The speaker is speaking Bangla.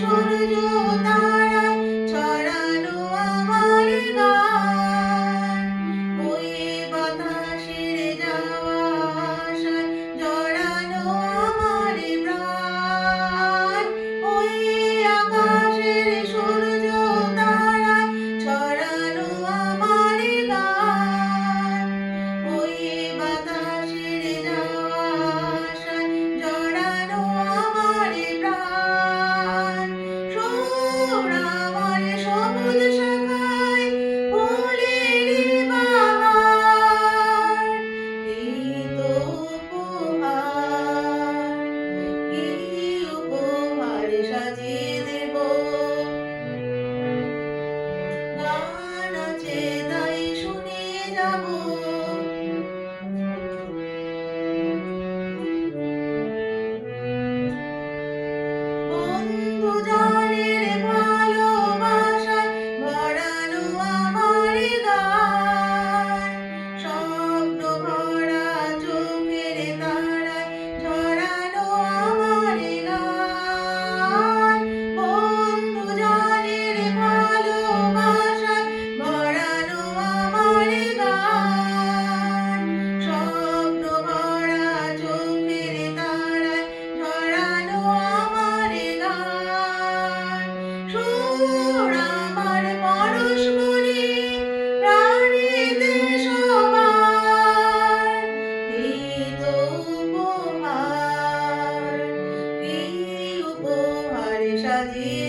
সূর্য তারায় ছড়ানো আমার গান। ওই বাতাসের যাওয়া আসায় জড়ানো আমার প্রাণ। ওই আকাশের সূর্য তারায় ছড়ানো আমার গান। ওই বাতাসের যাওয়া আসায় জড়ানো আমার প্রাণ। সুর আমার সবুজ শাখায় ফুলেরই বাগান। এই তো উপহার, এই উপহার সাজিয়ে দেব। গান আছে তাই শুনিয়ে যাব। বন্ধু জানের ভালোবাসায় ভরানো আমার গান। স্বপ্ন ভরা চোখের তারায় ঝরানো আমার গান। বন্ধু জানের ভালোবাসায় ভরানো আমার গান। স্বপ্ন ভরা চোখের তারায় ঝরানো আমার গান। সুর আমার পরশমণি প্রাণীতে সবার। এই তো উপহার, এই উপহার সাজিয়ে